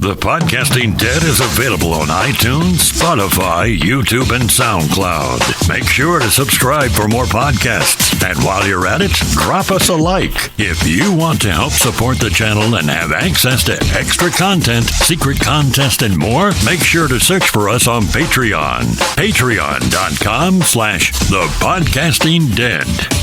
The Podcasting Dead is available on iTunes, Spotify, YouTube, and SoundCloud. Make sure to subscribe for more podcasts. And while you're at it, drop us a like. If you want to help support the channel and have access to extra content, secret contests, and more, make sure to search for us on Patreon. Patreon.com/ThePodcastingDead.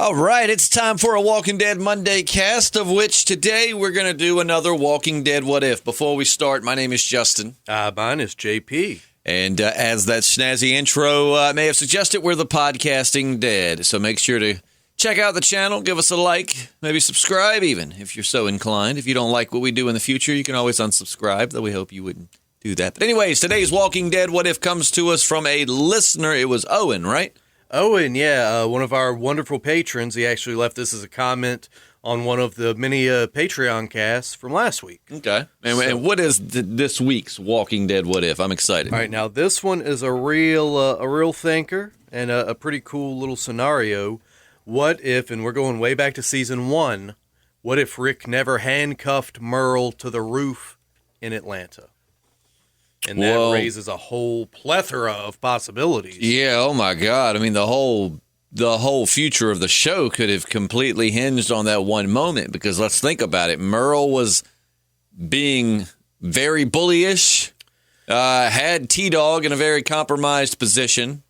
All right, it's time for a Walking Dead Monday cast, of which today we're going to do another Walking Dead What If. Before we start, my name is Justin. Mine is JP. And as that snazzy intro may have suggested, we're the Podcasting Dead. So make sure to check out the channel, give us a like, maybe subscribe even, if you're so inclined. If you don't like what we do in the future, you can always unsubscribe, though we hope you wouldn't do that. But anyways, today's Walking Dead What If comes to us from a listener. It was Owen, right? Owen, yeah, one of our wonderful patrons. He actually left this as a comment on one of the many Patreon casts from last week. Okay. And what is this week's Walking Dead What If? I'm excited. All right, now this one is a real thinker and a pretty cool little scenario. What if, and we're going way back to season 1, what if Rick never handcuffed Merle to the roof in Atlanta? And that raises a whole plethora of possibilities. Yeah, oh my God. I mean, the whole future of the show could have completely hinged on that one moment, because let's think about it. Merle was being very bullyish, had T-Dog in a very compromised position,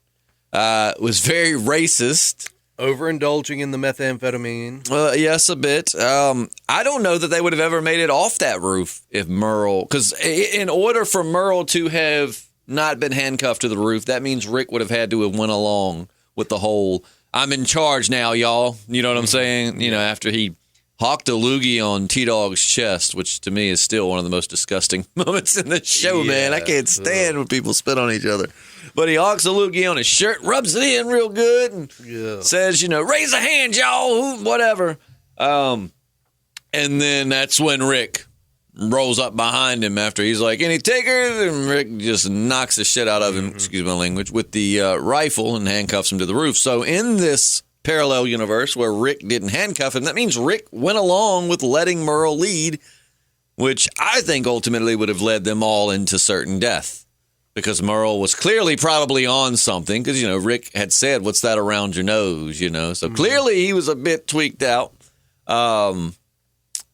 was very racist. Overindulging in the methamphetamine. Yes, a bit. I don't know that they would have ever made it off that roof if Merle... Because in order for Merle to have not been handcuffed to the roof, that means Rick would have had to have went along with the whole, I'm in charge now, y'all. You know what I'm saying? You know, after he hawked a loogie on T-Dog's chest, which to me is still one of the most disgusting moments in the show, man. I can't stand when people spit on each other. But he hawks a loogie on his shirt, rubs it in real good, and says, raise a hand, y'all, whatever. And then that's when Rick rolls up behind him after he's like, any takers? And Rick just knocks the shit out of him, excuse my language, with the rifle and handcuffs him to the roof. So in this parallel universe where Rick didn't handcuff him, that means Rick went along with letting Merle lead, which I think ultimately would have led them all into certain death. Because Merle was clearly probably on something, because, Rick had said, what's that around your nose, So clearly he was a bit tweaked out and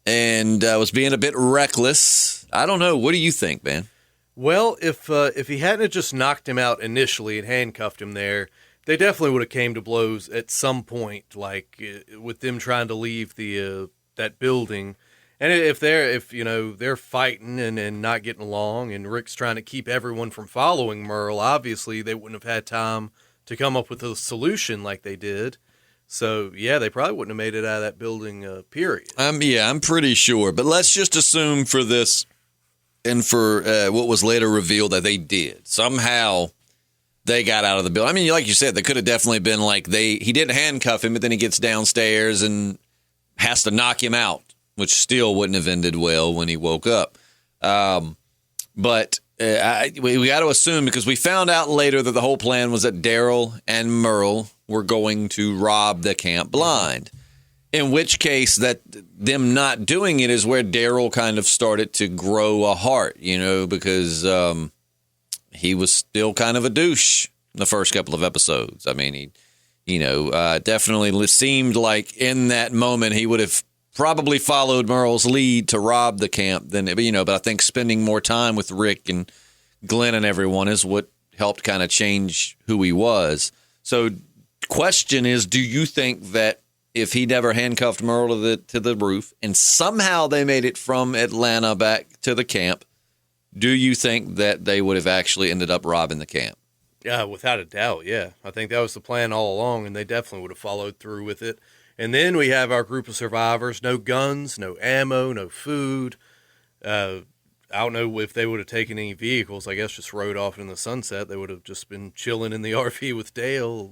was being a bit reckless. I don't know. What do you think, man? Well, if he hadn't just knocked him out initially and handcuffed him there, they definitely would have came to blows at some point, like with them trying to leave that building. And if they're fighting and not getting along, and Rick's trying to keep everyone from following Merle, obviously they wouldn't have had time to come up with a solution like they did. So yeah, they probably wouldn't have made it out of that building. Period. I'm pretty sure. But let's just assume for this, and for what was later revealed, that they did somehow. They got out of the building. I mean, like you said, they could have definitely been like he did handcuff him, but then he gets downstairs and has to knock him out, which still wouldn't have ended well when he woke up. But we got to assume, because we found out later that the whole plan was that Daryl and Merle were going to rob the camp blind, in which case that them not doing it is where Daryl kind of started to grow a heart, because he was still kind of a douche in the first couple of episodes. I mean, he definitely seemed like in that moment he would have probably followed Merle's lead to rob the camp but I think spending more time with Rick and Glenn and everyone is what helped kind of change who he was. So question is, do you think that if he never handcuffed Merle to the roof and somehow they made it from Atlanta back to the camp, do you think that they would have actually ended up robbing the camp? Yeah, without a doubt, yeah. I think that was the plan all along, and they definitely would have followed through with it. And then we have our group of survivors, no guns, no ammo, no food. I don't know if they would have taken any vehicles. I guess just rode off in the sunset. They would have just been chilling in the RV with Dale,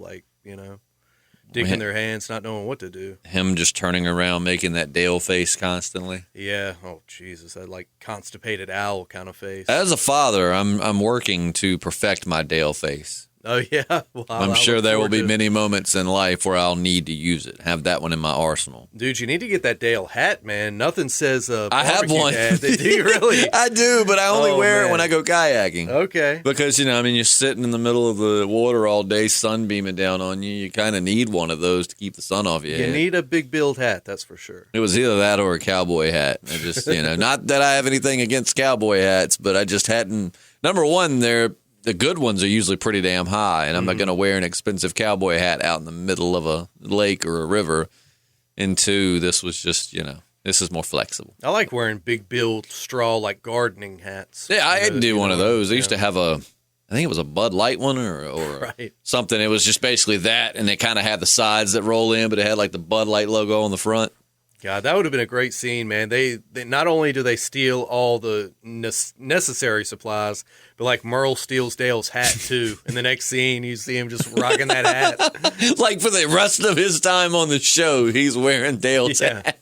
digging their hands, not knowing what to do. Him just turning around, making that Dale face constantly. Yeah. Oh, Jesus. That constipated owl kind of face. As a father, I'm working to perfect my Dale face. Oh, yeah. Well, I'm sure there will be many moments in life where I'll need to use it. Have that one in my arsenal. Dude, you need to get that Dale hat, man. Nothing says I have one. Hat. Do you really? I do, but I only wear it when I go kayaking. Okay. Because, you're sitting in the middle of the water all day, sun beaming down on you. You kind of need one of those to keep the sun off your head. You need a big build hat, that's for sure. It was either that or a cowboy hat. I just, not that I have anything against cowboy hats, but I just hadn't. Number one, the good ones are usually pretty damn high, and I'm not going to wear an expensive cowboy hat out in the middle of a lake or a river. And two, this was just, this is more flexible. I like wearing big build straw, like gardening hats. Yeah, I had to do one of those. I used to have I think it was a Bud Light one or right. something. It was just basically that, and it kind of had the sides that roll in, but it had like the Bud Light logo on the front. God, that would have been a great scene, man. They not only do they steal all the necessary supplies, but like Merle steals Dale's hat too. And the next scene, you see him just rocking that hat. Like for the rest of his time on the show, he's wearing Dale's hat.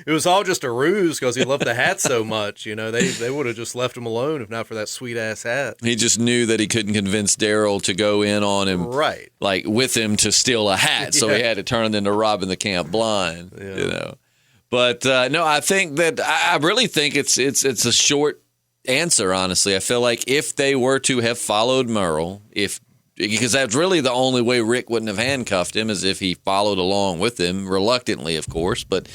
It was all just a ruse because he loved the hat so much. They would have just left him alone if not for that sweet ass hat. He just knew that he couldn't convince Daryl to go in on him, right? Like with him to steal a hat, so he had to turn into robbing the camp blind. But no, I think that I really think it's a short answer. Honestly, I feel like if they were to have followed Merle, because that's really the only way Rick wouldn't have handcuffed him is if he followed along with him, reluctantly, of course. But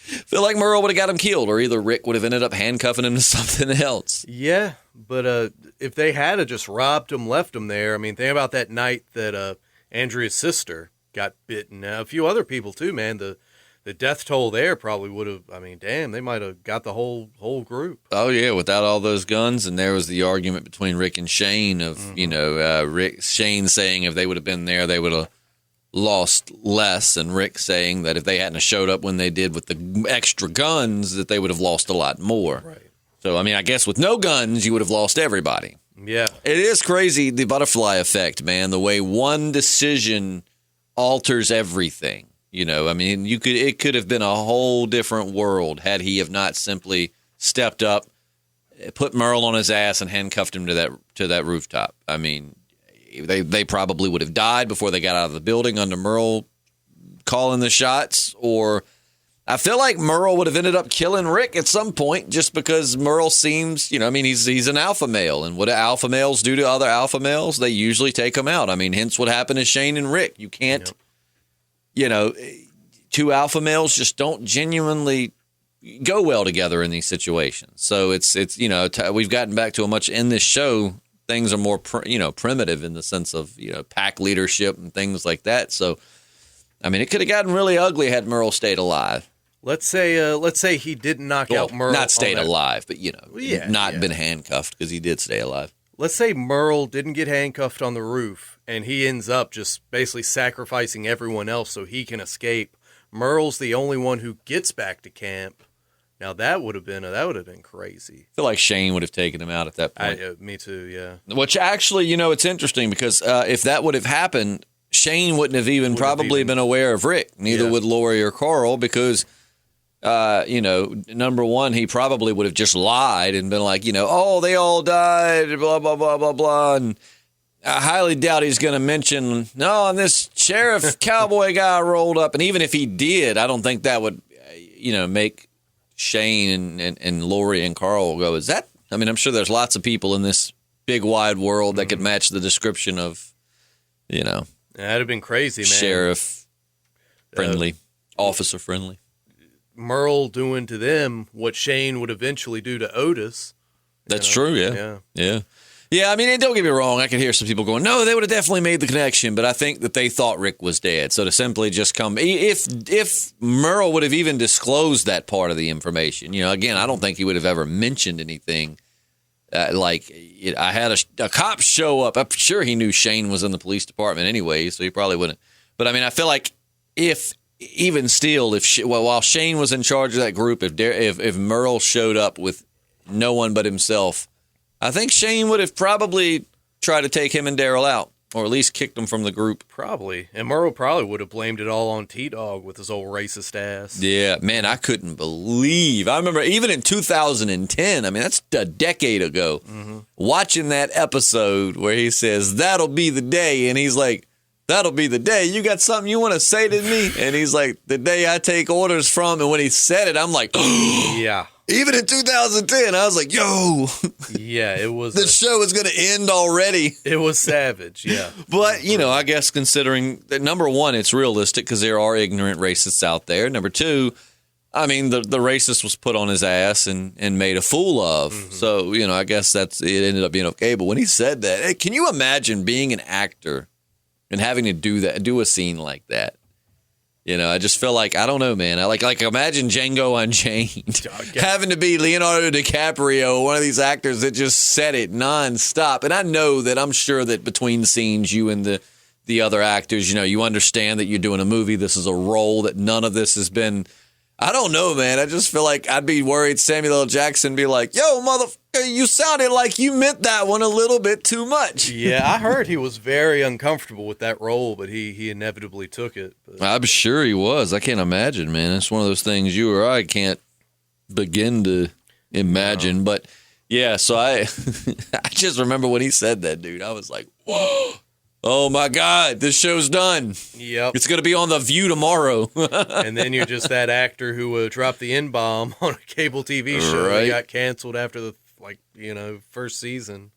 I feel like Merle would have got him killed, or either Rick would have ended up handcuffing him to something else. Yeah, but if they had just robbed him, left him there, I mean, think about that night that Andrea's sister got bitten. A few other people too, man. The death toll there probably would have, I mean, damn, they might have got the whole group. Oh, yeah, without all those guns. And there was the argument between Rick and Shane of, Shane saying if they would have been there, they would have lost less. And Rick saying that if they hadn't have showed up when they did with the extra guns, that they would have lost a lot more. Right. So, I mean, I guess with no guns, you would have lost everybody. Yeah. It is crazy, the butterfly effect, man, the way one decision alters everything. I mean, it could have been a whole different world had he have not simply stepped up, put Merle on his ass, and handcuffed him to that rooftop. I mean, they probably would have died before they got out of the building under Merle calling the shots, or I feel like Merle would have ended up killing Rick at some point just because Merle seems, he's an alpha male, and what do alpha males do to other alpha males? They usually take them out. I mean, hence what happened to Shane and Rick. You can't. Two alpha males just don't genuinely go well together in these situations. So it's we've gotten back to in this show, things are more, primitive in the sense of, pack leadership and things like that. So, I mean, it could have gotten really ugly had Merle stayed alive. Let's say he didn't knock out Merle. Not stayed alive, but, not been handcuffed because he did stay alive. Let's say Merle didn't get handcuffed on the roof and he ends up just basically sacrificing everyone else so he can escape. Merle's the only one who gets back to camp. Now that would have been crazy. I feel like Shane would have taken him out at that point. Me too, yeah. Which actually, it's interesting because if that would have happened, Shane wouldn't have even been aware of Rick. Neither would Lori or Carl because, number one, he probably would have just lied and been like, oh, they all died, blah, blah, blah, blah, blah. And I highly doubt he's going to mention, no, and this sheriff cowboy guy rolled up. And even if he did, I don't think that would, make Shane and Lori and Carl go, is that? I mean, I'm sure there's lots of people in this big wide world that could match the description of, That'd have been crazy, man. Sheriff friendly, officer friendly. Merle doing to them what Shane would eventually do to Otis. That's true, yeah. Yeah, I mean, don't get me wrong. I could hear some people going, no, they would have definitely made the connection, but I think that they thought Rick was dead. So to simply just come, if Merle would have even disclosed that part of the information, again, I don't think he would have ever mentioned anything. I had a cop show up. I'm sure he knew Shane was in the police department anyway, so he probably wouldn't. But I mean, I feel like while Shane was in charge of that group, if Merle showed up with no one but himself, I think Shane would have probably tried to take him and Daryl out. or at least kicked him from the group. Probably. And Merle probably would have blamed it all on T-Dog with his old racist ass. Yeah, man, I couldn't believe. I remember even in 2010, I mean, that's a decade ago, watching that episode where he says, "That'll be the day." And he's like, "That'll be the day. You got something you want to say to me?" And he's like, "The day I take orders from." And when he said it, I'm like, yeah. Even in 2010, I was like, yo. Yeah, it was. The show is going to end already. It was savage, yeah. But, you know, I guess considering that, number one, it's realistic because there are ignorant racists out there. Number two, I mean, the racist was put on his ass and made a fool of. So, you know, I guess it ended up being okay. But when he said that, hey, can you imagine being an actor and having to do a scene like that? You know, I just feel like, I don't know, man. I like imagine Django Unchained having to be Leonardo DiCaprio, one of these actors that just said it nonstop. And I know that I'm sure that between scenes, you and the other actors, you know, you understand that you're doing a movie. This is a role that none of this has been. I don't know, man. I just feel like I'd be worried Samuel L. Jackson be like, "Yo, motherfucker, you sounded like you meant that one a little bit too much." Yeah, I heard he was very uncomfortable with that role, but he inevitably took it. But. I'm sure he was. I can't imagine, man. It's one of those things you or I can't begin to imagine. But, yeah, so I just remember when he said that, dude. I was like, whoa. Oh, my God, this show's done. Yep. It's going to be on The View tomorrow. And then you're just that actor who dropped the N-bomb on a cable TV show that got canceled after the, first season.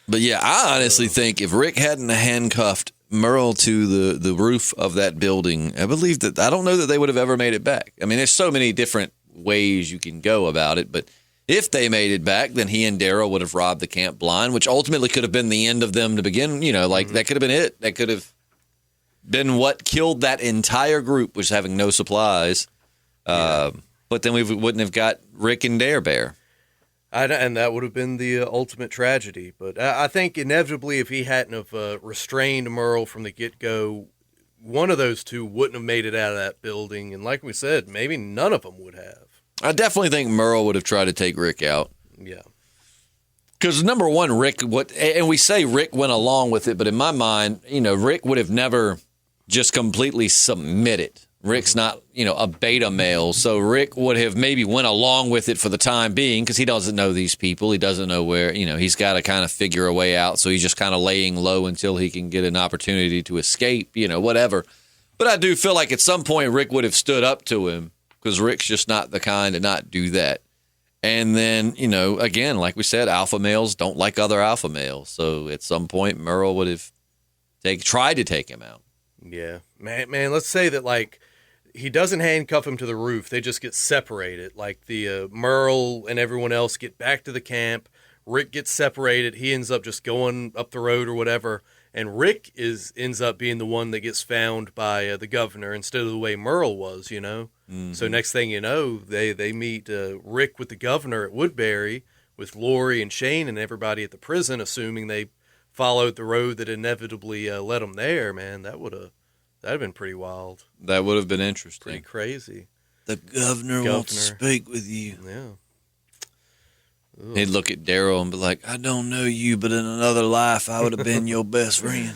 But, yeah, I honestly think if Rick hadn't handcuffed Merle to the roof of that building, I don't know that they would have ever made it back. I mean, there's so many different ways you can go about it, but if they made it back, then he and Daryl would have robbed the camp blind, which ultimately could have been the end of them to begin. You know, that could have been it. That could have been what killed that entire group, was having no supplies. But then we wouldn't have got Rick and Dare Bear. And that would have been the ultimate tragedy. But I think inevitably, if he hadn't have restrained Merle from the get-go, one of those two wouldn't have made it out of that building. And like we said, maybe none of them would have. I definitely think Merle would have tried to take Rick out. Yeah. Because, number one, and we say Rick went along with it, but in my mind, you know, Rick would have never just completely submitted. Rick's not, a beta male, so Rick would have maybe went along with it for the time being because he doesn't know these people. He doesn't know where, he's got to kind of figure a way out, so he's just kind of laying low until he can get an opportunity to escape, whatever. But I do feel like at some point Rick would have stood up to him, because Rick's just not the kind to not do that. And then, again, like we said, alpha males don't like other alpha males. So at some point, Merle would have tried to take him out. Yeah. Man, let's say that, he doesn't handcuff him to the roof. They just get separated. The Merle and everyone else get back to the camp. Rick gets separated. He ends up just going up the road or whatever. And Rick ends up being the one that gets found by the governor instead of the way Merle was, Mm-hmm. So next thing you know, they meet Rick with the governor at Woodbury with Lori and Shane and everybody at the prison, assuming they followed the road that inevitably led them there. Man, that'd have been pretty wild. That would have been interesting. Pretty crazy. The governor wants to speak with you. Yeah. Ugh. He'd look at Daryl and be like, "I don't know you, but in another life, I would have been your best friend.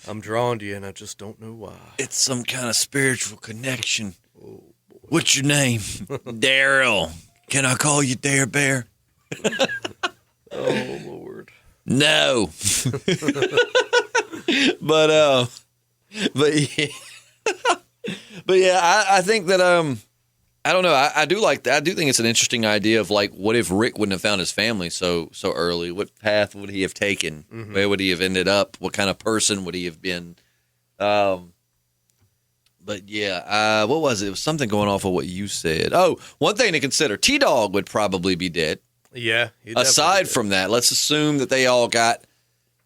I'm drawn to you, and I just don't know why. It's some kind of spiritual connection. Oh, what's your name?" "Daryl. Can I call you Dare Bear?" Oh, Lord. No. But yeah, I think that I don't know. I do like that. I do think it's an interesting idea of what if Rick wouldn't have found his family so early? What path would he have taken? Mm-hmm. Where would he have ended up? What kind of person would he have been? But yeah, what was it? It was something going off of what you said. Oh, one thing to consider: T-Dog would probably be dead. Yeah. Aside from that, let's assume that they all got.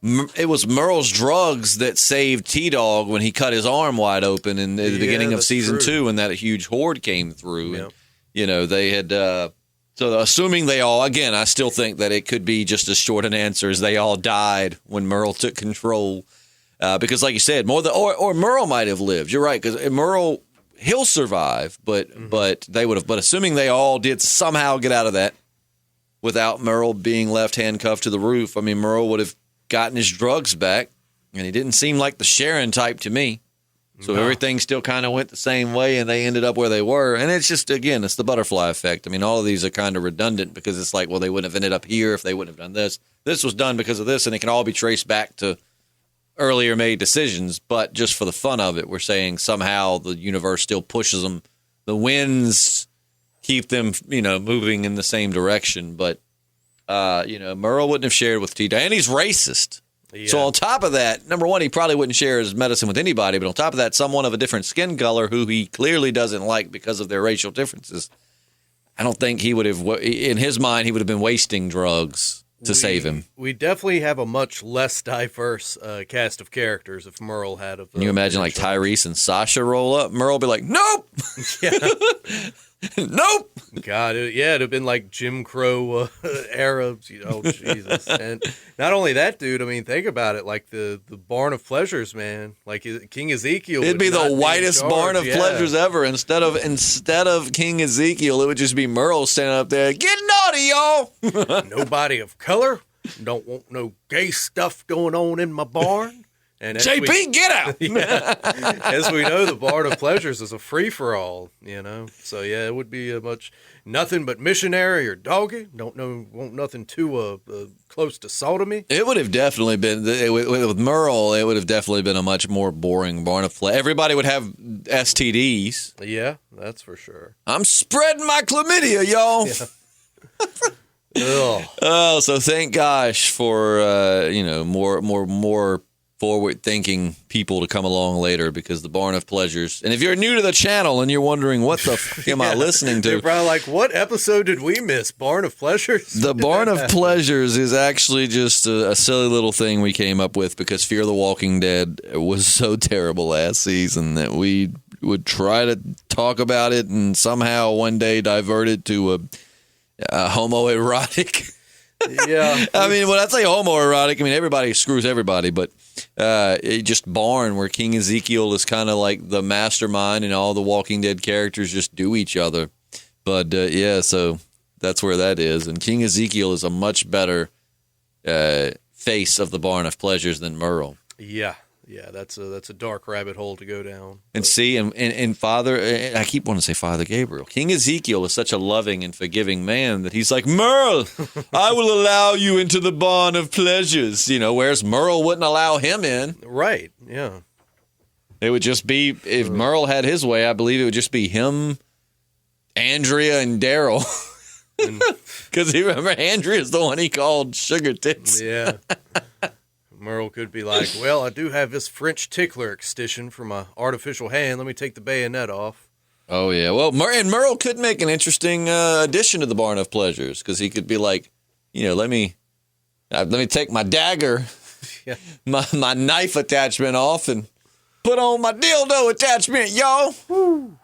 It was Merle's drugs that saved T-Dog when he cut his arm wide open in the beginning of season 2, and that huge horde came through. Yep. And, they had. So assuming they all, again, I still think that it could be just as short an answer as they all died when Merle took control. Because, like you said, or Merle might have lived. You're right, because Merle, he'll survive, but they would have. But assuming they all did somehow get out of that without Merle being left handcuffed to the roof, I mean, Merle would have gotten his drugs back, And he didn't seem like the Sharon type to me. So everything still kind of went the same way, and they ended up where they were. And it's just, again, it's the butterfly effect. I mean, all of these are kind of redundant because it's like, well, they wouldn't have ended up here if they wouldn't have done this. This was done because of this, and it can all be traced back to earlier made decisions. But just for the fun of it, we're saying somehow the universe still pushes them. The winds keep them, moving in the same direction. But, Merle wouldn't have shared with T-Day, and he's racist. Yeah. So on top of that, number one, he probably wouldn't share his medicine with anybody. But on top of that, someone of a different skin color who he clearly doesn't like because of their racial differences. I don't think he would have, in his mind, he would have been wasting drugs to save him. We definitely have a much less diverse cast of characters if Merle had. Can you imagine like Tyrese and Sasha roll up? Merle would be like, nope. Nope. God, it'd have been like Jim Crow Arabs, Jesus. And not only that, dude, I mean, think about it, like the Barn of Pleasures, man, like King Ezekiel. It'd be the whitest Barn of Pleasures ever. Instead of King Ezekiel, it would just be Merle standing up there, get naughty, y'all. Nobody of color. Don't want no gay stuff going on in my barn. And JP, get out! As we know, the Barn of Pleasures is a free-for-all, So, yeah, it would be nothing but missionary or doggy. Want nothing too close to sodomy. It would have definitely been, with Merle, it would have definitely been a much more boring Barn of Pleasures. Everybody would have STDs. Yeah, that's for sure. I'm spreading my chlamydia, y'all. Yeah. Oh, so thank gosh for, more forward-thinking people to come along later because the Barn of Pleasures. And if you're new to the channel and you're wondering what the f*** am I listening to? They're probably like, what episode did we miss? Barn of Pleasures? The Barn of Pleasures is actually just a silly little thing we came up with because Fear the Walking Dead was so terrible last season that we would try to talk about it and somehow one day divert it to a homoerotic. Yeah. I mean, when I say homoerotic, I mean everybody screws everybody, but it just Barn where King Ezekiel is kind of like the mastermind and all the Walking Dead characters just do each other. But so that's where that is. And King Ezekiel is a much better face of the Barn of Pleasures than Merle. Yeah, that's a dark rabbit hole to go down. And see, and Father, I keep wanting to say Father Gabriel. King Ezekiel is such a loving and forgiving man that he's like, Merle, I will allow you into the Barn of Pleasures. Whereas Merle wouldn't allow him in. Right, yeah. It would just be, if Merle had his way, I believe it would just be him, Andrea, and Daryl. Because you remember, Andrea's the one he called Sugar Tits. Yeah. Merle could be like, well, I do have this French tickler extension for my artificial hand. Let me take the bayonet off. Oh, yeah. Well, Merle could make an interesting addition to the Barn of Pleasures because he could be like, let me take my dagger, my knife attachment off and put on my dildo attachment, y'all. Woo.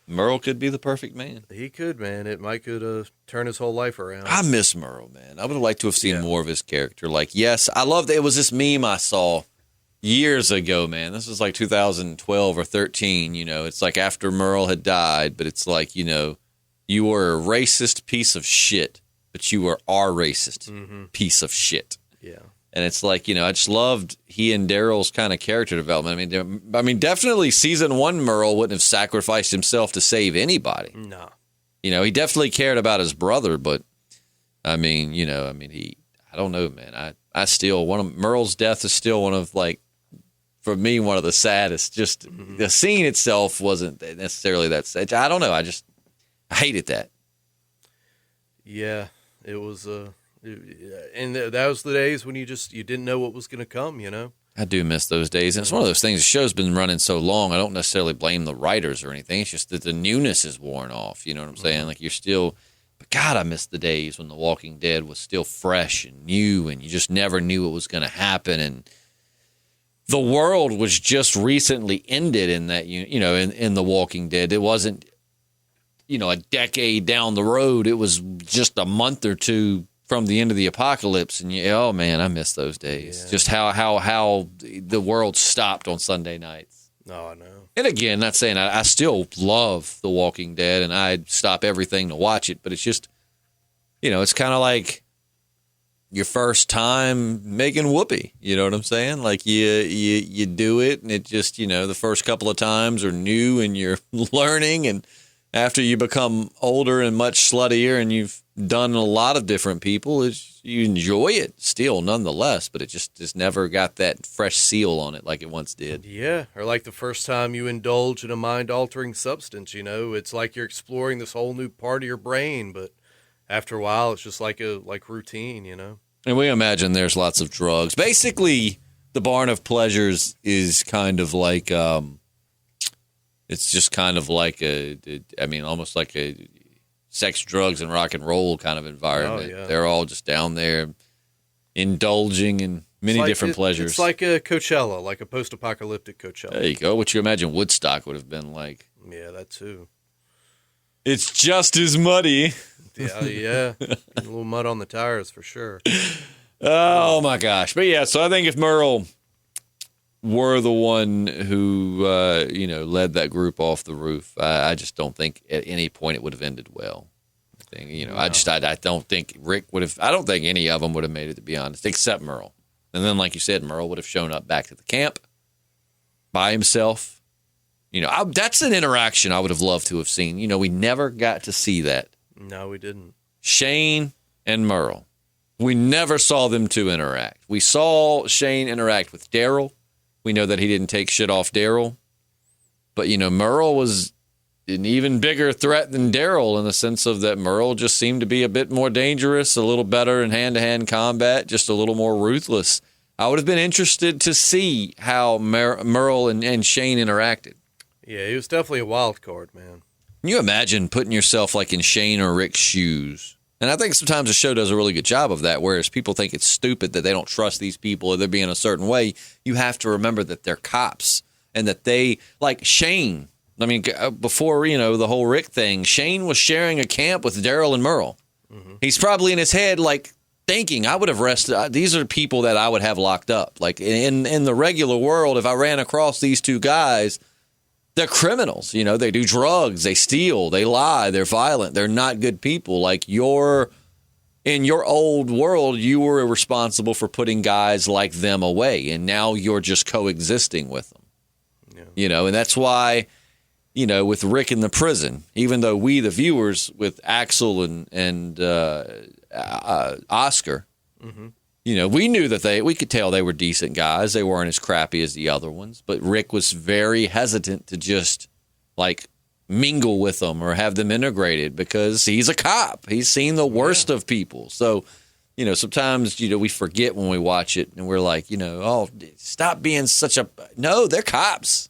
Merle could be the perfect man. He could, man. It might could turn his whole life around. I miss Merle, man. I would have liked to have seen more of his character. Like, yes, I loved it. Was this meme I saw years ago, man. This was like 2012 or 13, It's like after Merle had died, but it's like, you were a racist piece of shit, but you were our racist piece of shit. Yeah. And it's like, I just loved he and Daryl's kind of character development. I mean, definitely season 1 Merle wouldn't have sacrificed himself to save anybody. No. He definitely cared about his brother, but I don't know, man. I still, Merle's death is still one of, like, for me, one of the saddest. Just the scene itself wasn't necessarily that sad. I don't know. I hated that. Yeah, it was, and that was the days when you didn't know what was going to come, I do miss those days. And it's one of those things, the show's been running so long, I don't necessarily blame the writers or anything. It's just that the newness is worn off. You know what I'm saying? Like, you're still, but God, I miss the days when The Walking Dead was still fresh and new and you just never knew what was going to happen. And the world was just recently ended in that, in The Walking Dead. It wasn't, a decade down the road. It was just a month or two from the end of the apocalypse, and oh man, I miss those days. Yeah. Just how the world stopped on Sunday nights. Oh, I know. And again, not saying I still love The Walking Dead, and I'd stop everything to watch it, but it's just, it's kind of like your first time making whoopee. You know what I'm saying? Like you do it, and it just, the first couple of times are new, and you're learning, and after you become older and much sluttier, and you've done a lot of different people, you enjoy it still, nonetheless. But it just never got that fresh seal on it like it once did. Yeah, or like the first time you indulge in a mind-altering substance. It's like you're exploring this whole new part of your brain, but after a while, it's just like routine. And we imagine there's lots of drugs. Basically, the Barn of Pleasures is kind of like, it's just kind of like almost like a sex, drugs, and rock and roll kind of environment. Oh, yeah. They're all just down there indulging in many different pleasures. It's like a Coachella, like a post-apocalyptic Coachella. There you go. What you imagine Woodstock would have been like. Yeah, that too. It's just as muddy. Yeah. A little mud on the tires for sure. Oh, my gosh. But yeah, so I think if Merle were the one who, led that group off the roof, I just don't think at any point it would have ended well. I don't think Rick would have, I don't think any of them would have made it, to be honest, except Merle. And then, like you said, Merle would have shown up back to the camp by himself. That's an interaction I would have loved to have seen. We never got to see that. No, we didn't. Shane and Merle. We never saw them two interact. We saw Shane interact with Daryl. We know that he didn't take shit off Daryl. But, Merle was an even bigger threat than Daryl in the sense of that Merle just seemed to be a bit more dangerous, a little better in hand-to-hand combat, just a little more ruthless. I would have been interested to see how Merle and Shane interacted. Yeah, he was definitely a wild card, man. Can you imagine putting yourself like in Shane or Rick's shoes? And I think sometimes the show does a really good job of that, whereas people think it's stupid that they don't trust these people or they're being a certain way. You have to remember that they're cops and that they, like Shane, before, the whole Rick thing, Shane was sharing a camp with Daryl and Merle. Mm-hmm. He's probably in his head, like, thinking, I would have arrested, these are people that I would have locked up. Like, in the regular world, if I ran across these two guys, they're criminals. They do drugs, they steal, they lie, they're violent, they're not good people. Like, in your old world, you were responsible for putting guys like them away, and now you're just coexisting with them. Yeah. And that's why, with Rick in the prison, even though we, the viewers, with Axel and Oscar, mm-hmm. We knew that we could tell they were decent guys. They weren't as crappy as the other ones. But Rick was very hesitant to just, mingle with them or have them integrated because he's a cop. He's seen the worst of people. So, sometimes, we forget when we watch it and we're like, oh, stop being such a... No, they're cops.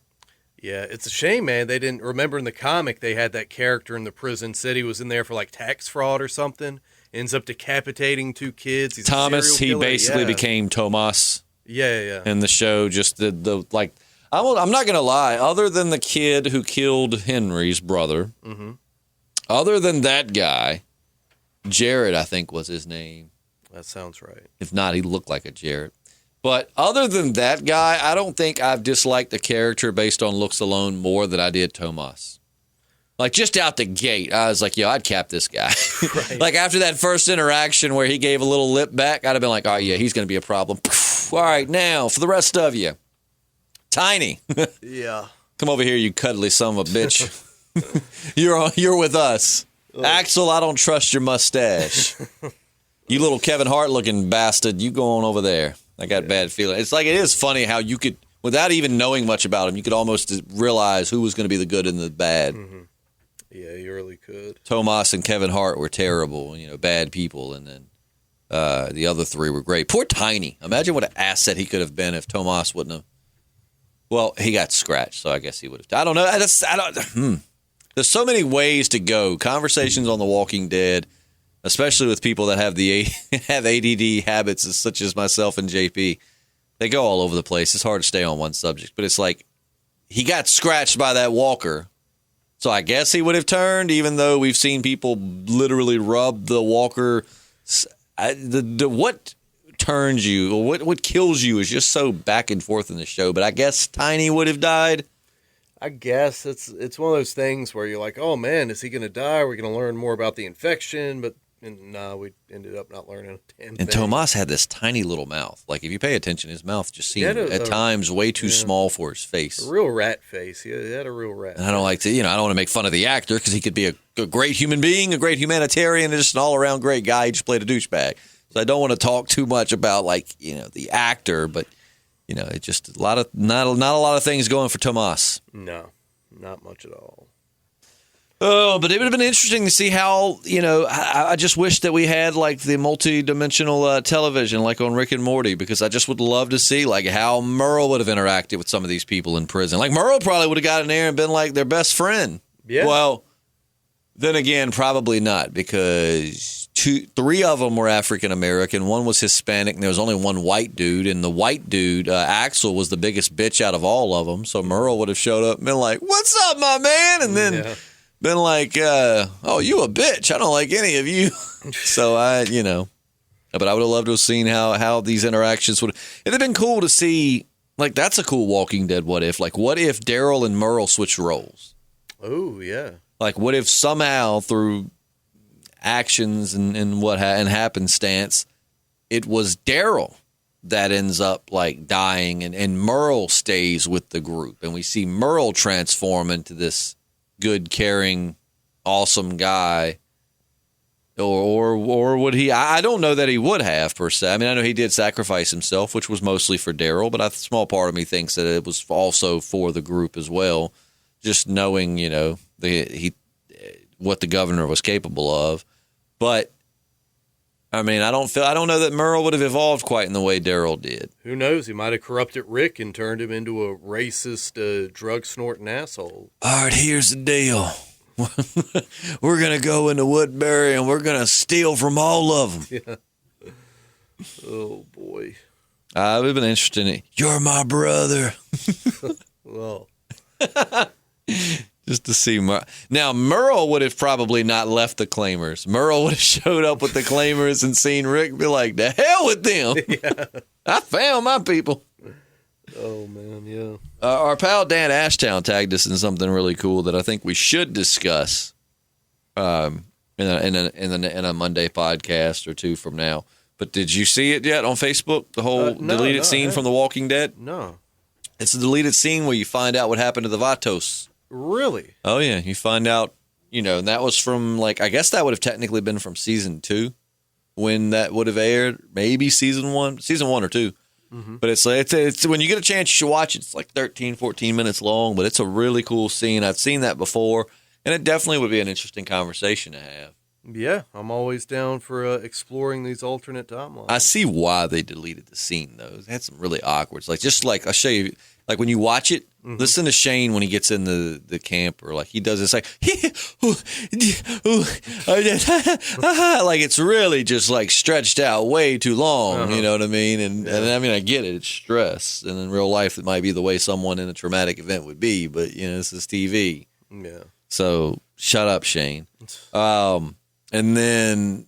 Yeah, it's a shame, man. They didn't... Remember in the comic, they had that character in the prison, said he was in there for, tax fraud or something. Ends up decapitating two kids. He's Thomas, he basically became Tomas. Yeah. In the show, just I'm not going to lie, other than the kid who killed Henry's brother, mm-hmm. other than that guy, Jared, I think was his name. That sounds right. If not, he looked like a Jared. But other than that guy, I don't think I've disliked the character based on looks alone more than I did Tomas. Just out the gate, I was like, I'd cap this guy. Right. After that first interaction where he gave a little lip back, I'd have been like, oh, yeah, he's going to be a problem. All right, now, for the rest of you. Tiny. Yeah. Come over here, you cuddly son of a bitch. You're with us. Oh. Axel, I don't trust your mustache. You little Kevin Hart-looking bastard, you go on over there. I got bad feeling. It's it is funny how you could, without even knowing much about him, you could almost realize who was going to be the good and the bad. Mm-hmm. Yeah, you really could. Tomas and Kevin Hart were terrible, bad people, and then the other three were great. Poor Tiny. Imagine what an asset he could have been if Tomas wouldn't have. Well, he got scratched, so I guess he would have. I don't know. There's so many ways to go. Conversations on The Walking Dead, especially with people that have have ADD habits, such as myself and JP. They go all over the place. It's hard to stay on one subject, but it's like he got scratched by that walker. So I guess he would have turned, even though we've seen people literally rub the walker. What turns you, or what kills you is just so back and forth in the show. But I guess Tiny would have died. I guess it's one of those things where you're like, oh man, is he going to die? We're going to learn more about the infection. But And we ended up not learning a damn thing. And Tomas had this tiny little mouth. Like, if you pay attention, his mouth just seemed at times way too small for his face. A real rat face. He had a real rat face. And I don't like to, I don't want to make fun of the actor because he could be a great human being, a great humanitarian, and just an all-around great guy. He just played a douchebag. So I don't want to talk too much about, the actor, but, it's just not a lot of things going for Tomas. No, not much at all. Oh, but it would have been interesting to see how, I just wish that we had the multi-dimensional television like on Rick and Morty, because I just would love to see how Merle would have interacted with some of these people in prison. Merle probably would have got in there and been their best friend. Yeah. Well, then again, probably not, because three of them were African American. One was Hispanic, and there was only one white dude. And the white dude, Axel, was the biggest bitch out of all of them. So Merle would have showed up and been like, "What's up, my man?" And then... Yeah. Been oh, you a bitch. I don't like any of you. So but I would have loved to have seen how these interactions would. It'd have been cool to see, that's a cool Walking Dead what if. What if Daryl and Merle switched roles? Oh, yeah. What if somehow through actions and happenstance, it was Daryl that ends up dying and Merle stays with the group. And we see Merle transform into this good, caring, awesome guy, or would he? I don't know that he would have per se. I mean, I know he did sacrifice himself, which was mostly for Daryl, but a small part of me thinks that it was also for the group as well. Just knowing, what the governor was capable of, but I mean, I don't know that Merle would have evolved quite in the way Daryl did. Who knows? He might have corrupted Rick and turned him into a racist, drug-snorting asshole. All right, here's the deal. We're going to go into Woodbury and we're going to steal from all of them. Yeah. Oh, boy. It would have been interesting. You're my brother. Well. Just to see Now, Merle would have probably not left the Claimers. Merle would have showed up with the Claimers and seen Rick be like, "The hell with them. Yeah. I found my people." Oh, man, yeah. Our pal Dan Ashtown tagged us in something really cool that I think we should discuss in a Monday podcast or two from now. But did you see it yet on Facebook? The whole deleted scene from The Walking Dead? No. It's a deleted scene where you find out what happened to the Vatos. Really? Oh, yeah. You find out, and that was from, I guess that would have technically been from season 2 when that would have aired. Maybe season 1 or 2. Mm-hmm. But it's when you get a chance, you should watch it. It's 13, 14 minutes long, but it's a really cool scene. I've seen that before, and it definitely would be an interesting conversation to have. Yeah, I'm always down for exploring these alternate timelines. I see why they deleted the scene, though. It had some really awkward. I'll show you. When you watch it, listen to Shane when he gets in the camp, or he does this it's really just stretched out way too long. Uh-huh. You know what I mean? And I mean, I get it. It's stress, and in real life, it might be the way someone in a traumatic event would be. But this is TV. Yeah. So shut up, Shane. And then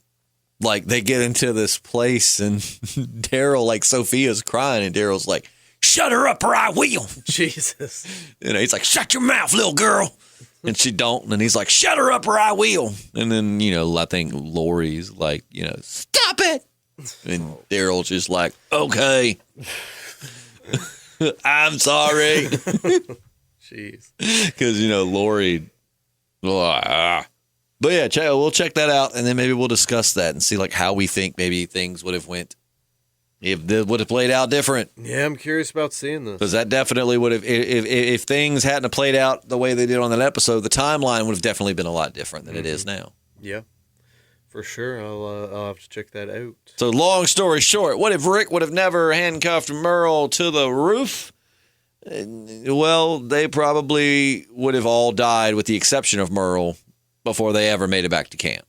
they get into this place, and Daryl, Sophia's crying, and Daryl's like, "Shut her up or I will." Jesus. He's like, "Shut your mouth, little girl." And she don't. And he's like, "Shut her up or I will." And then, I think Lori's like, "Stop it." And Daryl's just like, "Okay. I'm sorry." Jeez. Because, Lori. But yeah, we'll check that out. And then maybe we'll discuss that and see how we think maybe things would have went. If this would have played out different. Yeah, I'm curious about seeing this. Because that definitely would have, if things hadn't have played out the way they did on that episode, the timeline would have definitely been a lot different than it is now. Yeah, for sure. I'll have to check that out. So long story short, what if Rick would have never handcuffed Merle to the roof? Well, they probably would have all died with the exception of Merle before they ever made it back to camp.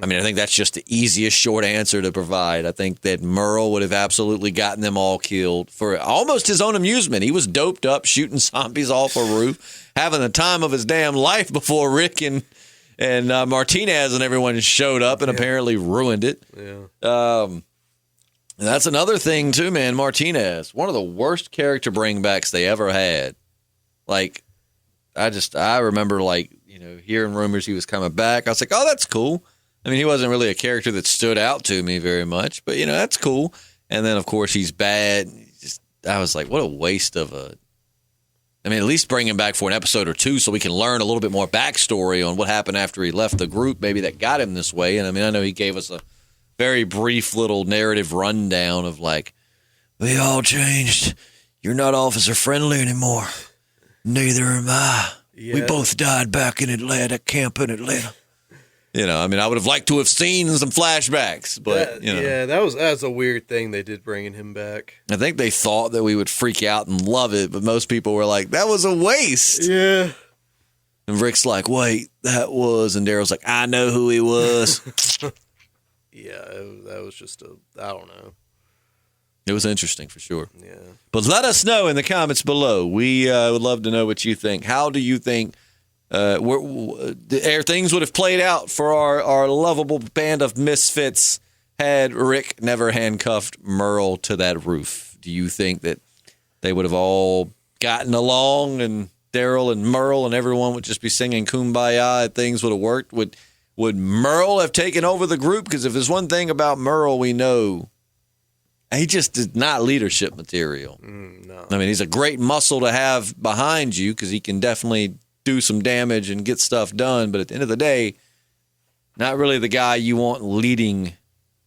I mean, I think that's just the easiest short answer to provide. I think that Merle would have absolutely gotten them all killed for almost his own amusement. He was doped up, shooting zombies off a roof, having the time of his damn life before Rick and Martinez and everyone showed up and apparently ruined it. Yeah. That's another thing, too, man. Martinez, one of the worst character bringbacks they ever had. I remember, hearing rumors he was coming back. I was like, oh, that's cool. I mean, he wasn't really a character that stood out to me very much, but, that's cool. And then, of course, he's bad. I was like, what a waste of at least bring him back for an episode or two so we can learn a little bit more backstory on what happened after he left the group, maybe that got him this way. And, I know he gave us a very brief little narrative rundown of like, we all changed. You're not officer friendly anymore. Neither am I. Yeah. We both died back in Atlanta, camp in Atlanta. I would have liked to have seen some flashbacks, but, Yeah, that's a weird thing they did bringing him back. I think they thought that we would freak out and love it, but most people were like, that was a waste. Yeah. And Rick's like, wait, that was, and Daryl's like, I know who he was. Yeah, that was just I don't know. It was interesting for sure. Yeah. But let us know in the comments below. We would love to know what you think. How do you think things would have played out for our lovable band of misfits had Rick never handcuffed Merle to that roof? Do you think that they would have all gotten along and Daryl and Merle and everyone would just be singing Kumbaya and things would have worked? Would Merle have taken over the group? Because if there's one thing about Merle we know, he just is not leadership material. No. He's a great muscle to have behind you because he can definitely do some damage and get stuff done. But at the end of the day, not really the guy you want leading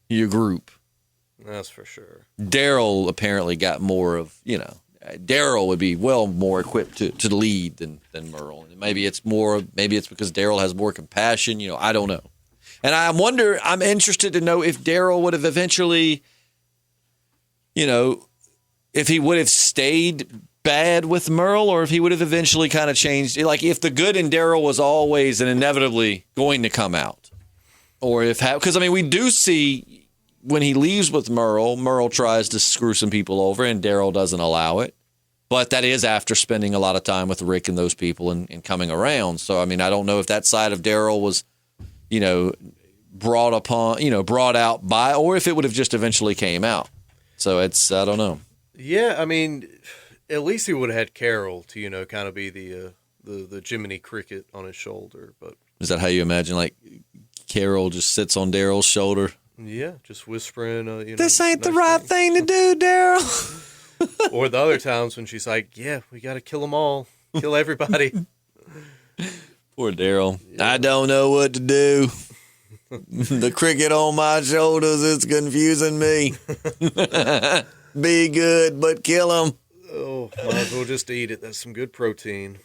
your group. That's for sure. Daryl apparently got more of, Daryl would be well more equipped to lead than Merle. And maybe it's because Daryl has more compassion. I don't know. And I'm interested to know if Daryl would have eventually, if he would have stayed bad with Merle or if he would have eventually kind of changed. Like if the good in Daryl was always and inevitably going to come out. Or because we do see when he leaves with Merle tries to screw some people over and Daryl doesn't allow it. But that is after spending a lot of time with Rick and those people and coming around. So, I don't know if that side of Daryl was, brought out by, or if it would have just eventually came out. So I don't know. Yeah, at least he would have had Carol to, kind of be the Jiminy Cricket on his shoulder. But is that how you imagine, like, Carol just sits on Daryl's shoulder? Yeah, just whispering, this ain't the right thing to do, Daryl. Or the other times when she's like, yeah, we got to kill them all. Kill everybody. Poor Daryl. Yeah. I don't know what to do. The cricket on my shoulders is confusing me. Be good, but kill him. Oh, might as well just eat it. That's some good protein.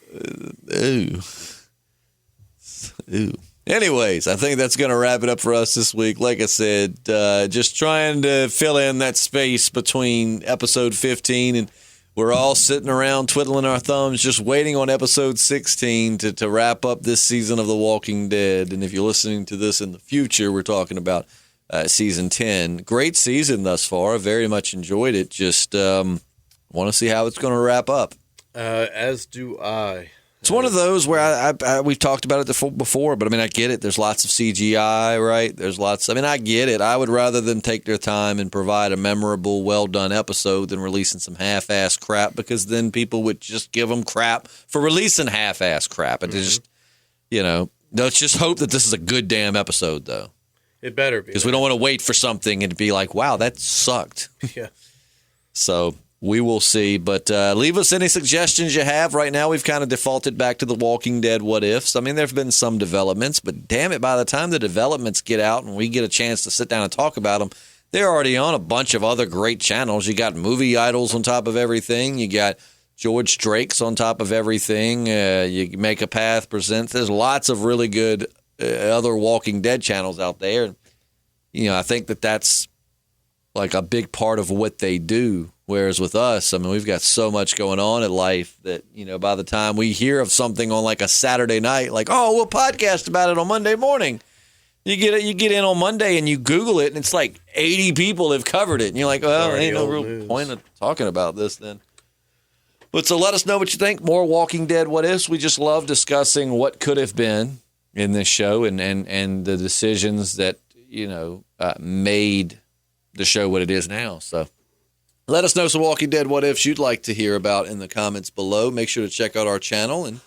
Ooh. Anyways, I think that's going to wrap it up for us this week. Like I said, just trying to fill in that space between episode 15 and we're all sitting around twiddling our thumbs just waiting on episode 16 to wrap up this season of The Walking Dead. And if you're listening to this in the future, we're talking about season 10. Great season thus far. Very much enjoyed it. Just want to see how it's going to wrap up. As do I. It's one of those where we've talked about it before, but I get it. There's lots of CGI, right? There's lots. I get it. I would rather them take their time and provide a memorable, well-done episode than releasing some half-ass crap, because then people would just give them crap for releasing half-ass crap. And just, let's just hope that this is a good damn episode, though. It better be. Because we don't want to wait for something and be like, wow, that sucked. Yeah. So we will see, but leave us any suggestions you have. Right now, we've kind of defaulted back to The Walking Dead what ifs. There have been some developments, but damn it, by the time the developments get out and we get a chance to sit down and talk about them, they're already on a bunch of other great channels. You got Movie Idols on top of everything. You got George Drake's on top of everything. You Make a Path Presents. There's lots of really good other Walking Dead channels out there. I think that's like a big part of what they do. Whereas with us, we've got so much going on in life that, by the time we hear of something on like a Saturday night, like, oh, we'll podcast about it on Monday morning. You get in on Monday and you Google it and it's like 80 people have covered it. And you're like, well, ain't no real point of talking about this then. But so let us know what you think. More Walking Dead what ifs. We just love discussing what could have been in this show and the decisions that, made the show what it is now. So let us know some Walking Dead what ifs you'd like to hear about in the comments below. Make sure to check out our channel and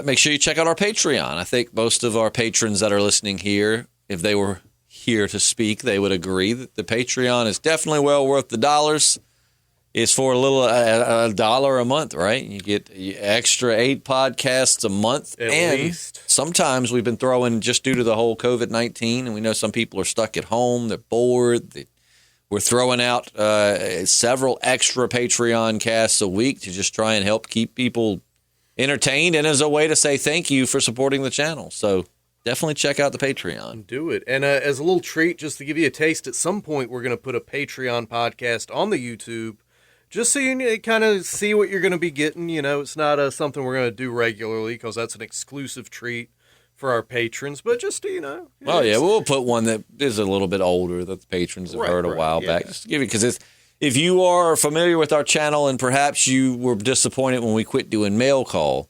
make sure you check out our Patreon. I think most of our patrons that are listening here if they were here to speak, they would agree that the Patreon is definitely well worth the dollars. It's for a little $1 a month, right? You get extra 8 podcasts a month. At and least. Sometimes we've been throwing, just due to the whole COVID-19, and we know some people are stuck at home, they're bored. We're throwing out several extra Patreon casts a week to just try and help keep people entertained and as a way to say thank you for supporting the channel. So definitely check out the Patreon. Do it. And as a little treat, just to give you a taste, at some point we're going to put a Patreon podcast on the YouTube, just so you kind of see what you're going to be getting. You know, it's not something we're going to do regularly because that's an exclusive treat for our patrons. But just to, Oh, yeah, we'll put one that is a little bit older that the patrons have heard a while back. Just to give it, because if you are familiar with our channel and perhaps you were disappointed when we quit doing mail call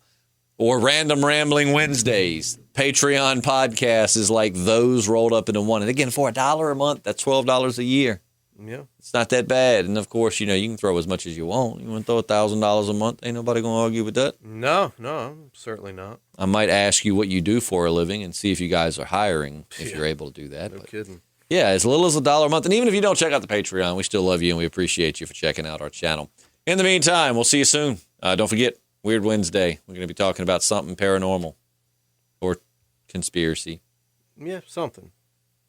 or random rambling Wednesdays, Patreon podcast is like those rolled up into one. And again, for $1 a month, that's $12 a year. Yeah. It's not that bad. And of course, you can throw as much as you want. You want to throw $1,000 a month? Ain't nobody going to argue with that. No, certainly not. I might ask you what you do for a living and see if you guys are hiring, if you're able to do that. No kidding. Yeah, as little as $1 a month. And even if you don't check out the Patreon, we still love you and we appreciate you for checking out our channel. In the meantime, we'll see you soon. Don't forget, Weird Wednesday. We're going to be talking about something paranormal or conspiracy. Yeah, something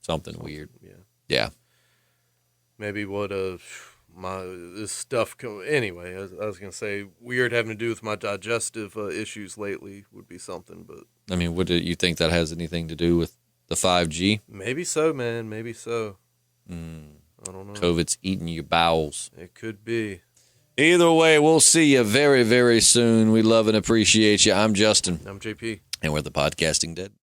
Weird. Yeah. Yeah. Maybe what this stuff. Anyway, I was gonna say weird having to do with my digestive issues lately would be something, but I mean, what do you think that has anything to do with the 5G? Maybe so, man. Maybe so. I don't know. COVID's eating your bowels. It could be. Either way, we'll see you very, very soon. We love and appreciate you. I'm Justin. I'm JP. And we're the Podcasting Dead.